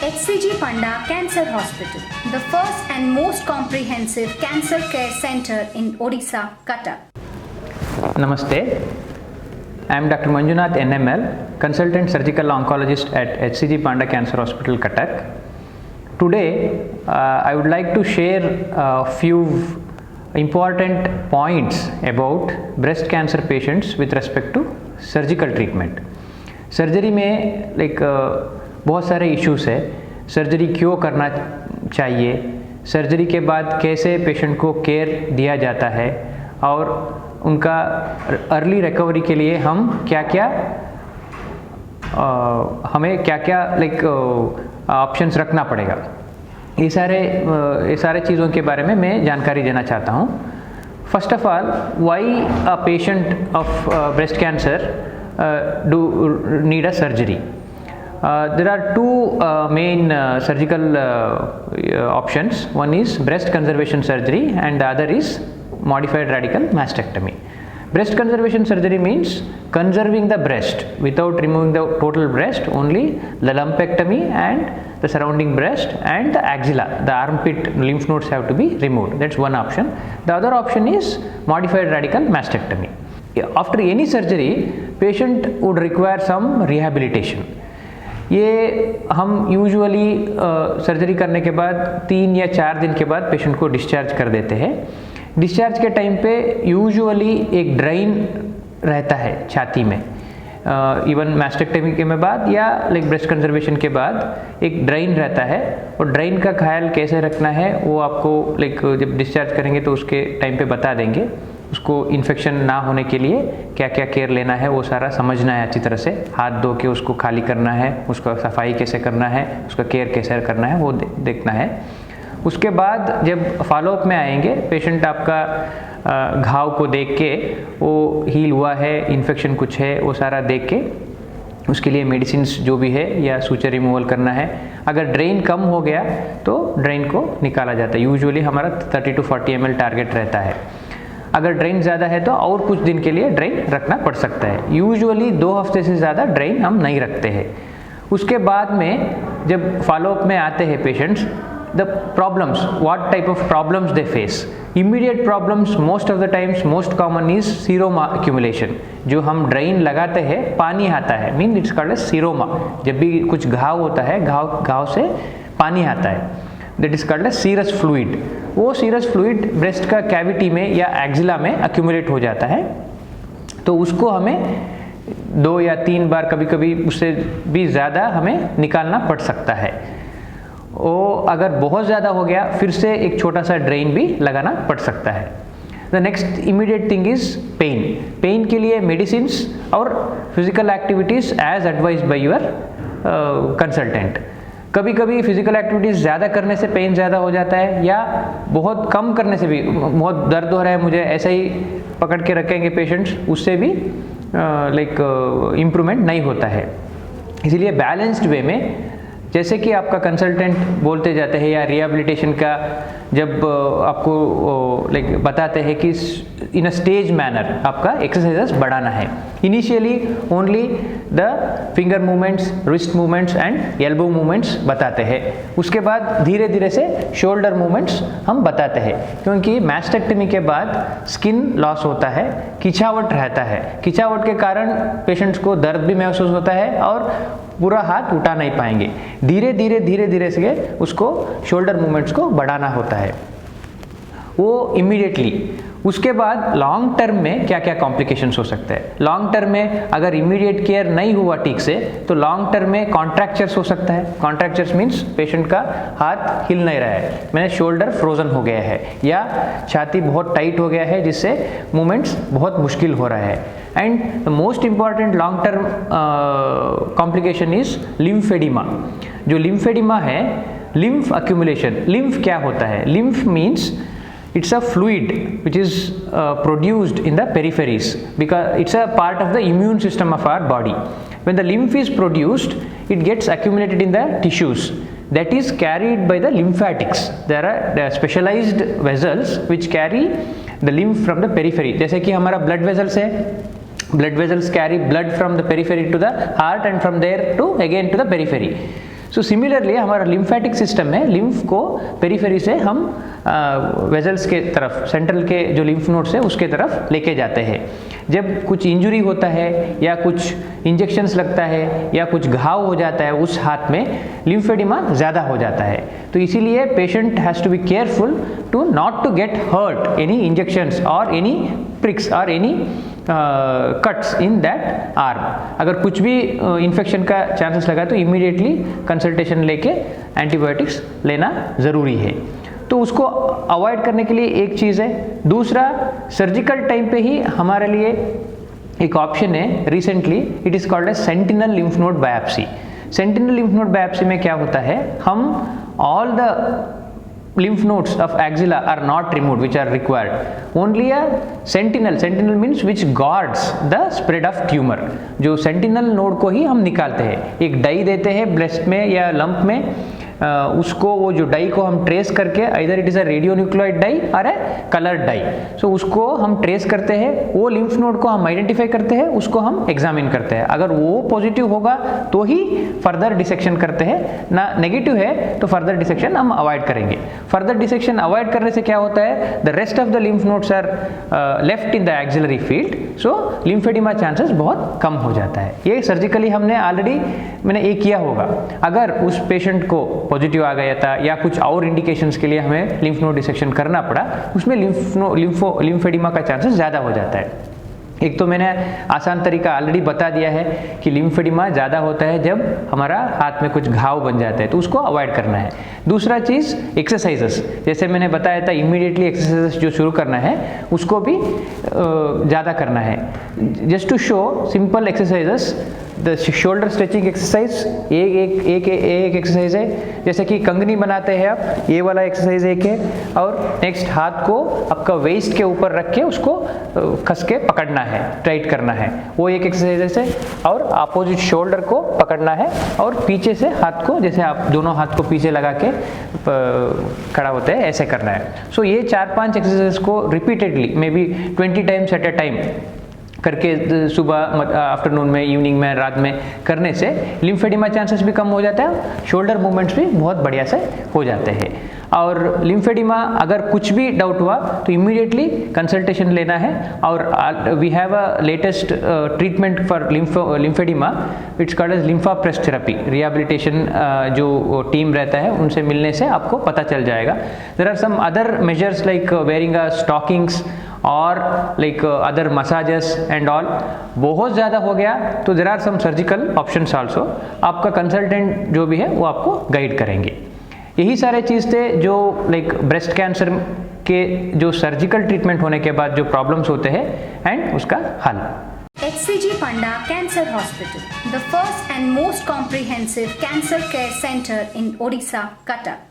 HCG Panda Cancer Hospital, the first and most comprehensive cancer care center in Odisha, Cuttack. Namaste. I am Dr. Manjunath NML, consultant surgical oncologist at HCG Panda Cancer Hospital, Cuttack. Today, I would like to share a few important points about breast cancer patients with respect to surgical treatment. Surgery में बहुत सारे issues है. Surgery क्यों करना चाहिए, surgery के बाद कैसे पेशेंट को केयर दिया जाता है और उनका अर्ली रिकवरी के लिए हमें क्या क्या ऑप्शंस रखना पड़ेगा. ये सारे चीज़ों के बारे में मैं जानकारी देना चाहता हूँ. First of all, why a patient of breast cancer do need a surgery. There are two main surgical options. One is breast conservation surgery and the other is modified radical mastectomy. Breast conservation surgery means conserving the breast without removing the total breast, only the lumpectomy and the surrounding breast and the axilla, the armpit lymph nodes have to be removed. That's one option. The other option is modified radical mastectomy. After any surgery, patient would require some rehabilitation. ये हम usually surgery करने के बाद 3 या 4 दिन के बाद patient को डिस्चार्ज कर देते हैं. डिस्चार्ज के टाइम पे यूजुअली एक ड्रेन रहता है छाती में. इवन मैस्टेक्टमी के बाद या ब्रेस्ट कंजर्वेशन के बाद एक ड्रेन रहता है, और ड्रेन का ख्याल कैसे रखना है वो आपको जब डिस्चार्ज करेंगे तो उसके टाइम पे बता देंगे. उसको इन्फेक्शन ना होने के लिए क्या क्या केयर लेना है वो सारा समझना है अच्छी तरह से. हाथ धो के उसको खाली करना है, उसका सफाई कैसे करना है, उसका केयर कैसे करना है वो देखना है. उसके बाद जब फॉलोअप में आएंगे, पेशेंट आपका घाव को देख के वो हील हुआ है, इन्फेक्शन कुछ है वो सारा देख के उसके लिए मेडिसिन्स जो भी है या सूचर रिमूवल करना है. अगर ड्रेन कम हो गया तो ड्रेन को निकाला जाता है. यूजुअली हमारा 30 to 40 ml टारगेट रहता है. अगर ड्रेन ज़्यादा है तो और कुछ दिन के लिए ड्रेन रखना पड़ सकता है. यूजुअली 2 हफ्ते से ज़्यादा ड्रेन हम नहीं रखते हैं. उसके बाद में जब फॉलोअप में आते हैं patients, the problems, what type of problems they face. Immediate problems most of the times most common is seroma accumulation. जो हम ड्रेन लगाते हैं पानी आता है, mean it's called as seroma. जब भी कुछ घाव होता है, घाव से पानी आता है, that is called as serous fluid. वो सीरस फ्लूइड ब्रेस्ट का कैविटी में या एक्जिला में एक्यूमुलेट हो जाता है. तो उसको हमें 2 या 3 बार, कभी कभी उससे भी ज़्यादा हमें निकालना पड़ सकता है. वो अगर बहुत ज़्यादा हो गया फिर से एक छोटा सा ड्रेन भी लगाना पड़ सकता है. The next immediate thing is pain. Pain के लिए मेडिसिन्स और physical activities as advised by your consultant. कभी कभी फिजिकल एक्टिविटीज़ ज़्यादा करने से पेन ज़्यादा हो जाता है, या बहुत कम करने से भी, बहुत दर्द हो रहा है मुझे, ऐसा ही पकड़ के रखेंगे पेशेंट्स, उससे भी इम्प्रूवमेंट नहीं होता है. इसीलिए बैलेंस्ड वे में, जैसे कि आपका कंसल्टेंट बोलते जाते हैं या रिहेबिलिटेशन का जब आपको बताते हैं कि इन अ स्टेज मैनर आपका एक्सरसाइजेस बढ़ाना है. Initially only the finger movements, wrist movements and elbow movements बताते हैं. उसके बाद धीरे धीरे से शोल्डर मूवमेंट्स हम बताते हैं, क्योंकि मैस्टेक्टमी के बाद स्किन लॉस होता है, खिंचावट रहता है. खिंचावट के कारण पेशेंट्स को दर्द भी महसूस होता है और पूरा हाथ उठा नहीं पाएंगे. धीरे धीरे से उसको शोल्डर मूवमेंट्स को बढ़ाना होता है वो इमीडिएटली. उसके बाद लॉन्ग टर्म में क्या क्या कॉम्प्लिकेशंस हो सकते हैं. लॉन्ग टर्म में अगर इमीडिएट केयर नहीं हुआ ठीक से तो लॉन्ग टर्म में कॉन्ट्रैक्चर्स हो सकता है. कॉन्ट्रैक्चर्स मीन्स पेशेंट का हाथ हिल नहीं रहा है, मैंने शोल्डर फ्रोजन हो गया है, या छाती बहुत टाइट हो गया है जिससे मूवमेंट्स बहुत मुश्किल हो रहा है. And the most important long term complication is lymphoedema. जो लिम्फेडिमा है, लिम्फ अक्यूमुलेशन. लिम्फ क्या होता है? Lymph means it's a fluid which is produced in the peripheries, because it's a part of the immune system of our body. When the lymph is produced, it gets accumulated in the tissues, that is carried by the lymphatics. There are specialized vessels which carry the lymph from the periphery. जैसे कि हमारा blood vessels है, blood vessels carry blood from the periphery to the heart and from there to again to the periphery. So similarly हमारा lymphatic system में lymph को periphery से हम vessels के तरफ, सेंट्रल के जो लिम्फ नोड्स है उसके तरफ लेके जाते हैं। जब कुछ इंजरी होता है या कुछ इंजेक्शंस लगता है या कुछ घाव हो जाता है उस हाथ में, लिम्फेडिमा ज़्यादा हो जाता है। तो इसीलिए patient has to be careful to not to get hurt any injections और एनी प्रिक्स और any cuts in that arm. अगर कुछ भी इन्फेक्शन का चांसेस लगा तो इमीडिएटली कंसल्टेशन लेके एंटीबायोटिक्स लेना ज़रूरी है। तो उसको अवॉइड करने के लिए एक चीज़ है। दूसरा, सर्जिकल टाइम पे ही हमारे लिए एक ऑप्शन है recently, it is called as sentinel lymph node biopsy. Sentinel lymph node biopsy में क्या होता है, हम all the lymph nodes of axilla are not removed which are required, only a sentinel means which guards the spread of tumor। जो sentinel node को ही हम निकालते हैं, एक डाई देते हैं ब्रेस्ट में या लंप में, उसको वो जो डाई को हम ट्रेस करके, इधर इट इज़ अ रेडियोन्यूक्लियोइड डाई और ए कलर्ड डाई, सो उसको हम ट्रेस करते हैं, वो लिम्फ नोड को हम आइडेंटिफाई करते हैं, उसको हम एग्जामिन करते हैं। अगर वो पॉजिटिव होगा तो ही फर्दर डिसेक्शन करते हैं, ना नेगेटिव है तो फर्दर डिसेक्शन हम अवॉइड करेंगे। फर्दर डिसेक्शन अवॉइड करने से क्या होता है, the rest of the lymph nodes are left in the axillary field, so lymphedema chances बहुत कम हो जाता है। ये सर्जिकली हमने ऑलरेडी मैंने एक किया होगा। अगर उस पेशेंट को पॉजिटिव आ गया था या कुछ और इंडिकेशंस के लिए हमें लिम्फ नोड डिसेक्शन करना पड़ा, उसमें लिम्फेडिमा का चांसेस ज़्यादा हो जाता है। एक तो मैंने आसान तरीका ऑलरेडी बता दिया है कि लिम्फेडिमा ज़्यादा होता है जब हमारा हाथ में कुछ घाव बन जाते हैं, तो उसको अवॉइड करना है। दूसरा चीज़ एक्सरसाइजेस, जैसे मैंने बताया था इमीडिएटली एक्सरसाइजेस जो शुरू करना है उसको भी ज़्यादा करना है। Just to show simple exercises, the shoulder stretching exercise एक एक्सरसाइज है, जैसे कि कंगनी बनाते हैं आप, ये वाला एक्सरसाइज एक है, और नेक्स्ट हाथ को आपका वेस्ट के ऊपर रख के उसको खस के पकड़ना है, टाइट करना है, वो एक एक्सरसाइज है। और अपोजिट शोल्डर को पकड़ना है और पीछे से हाथ को, जैसे आप दोनों हाथ को पीछे लगा के खड़ा होते हैं, ऐसे करना है। सो ये 4-5 एक्सरसाइज को repeatedly may be 20 times at a time करके सुबह, आफ्टरनून में, इवनिंग में, रात में करने से लिम्फेडिमा चांसेस भी कम हो जाता है, शोल्डर मूवमेंट्स भी बहुत बढ़िया से हो जाते हैं। और लिम्फेडिमा अगर कुछ भी डाउट हुआ तो इमीडिएटली कंसल्टेशन लेना है। और we have a latest treatment for lymphedema, it's called as lymphapress therapy. Rehabilitation जो टीम रहता है उनसे मिलने से आपको पता चल जाएगा। There are some other measures like wearing a stockings और like other massages and all. बहुत ज़्यादा हो गया तो there are some surgical options also. आपका कंसल्टेंट जो भी है वो आपको गाइड करेंगे। यही सारे चीज़ थे जो लाइक ब्रेस्ट कैंसर के जो सर्जिकल ट्रीटमेंट होने के बाद जो प्रॉब्लम्स होते हैं एंड उसका हल। HCG Panda Cancer Hospital, the first and most comprehensive cancer care center in Odisha, Qatar.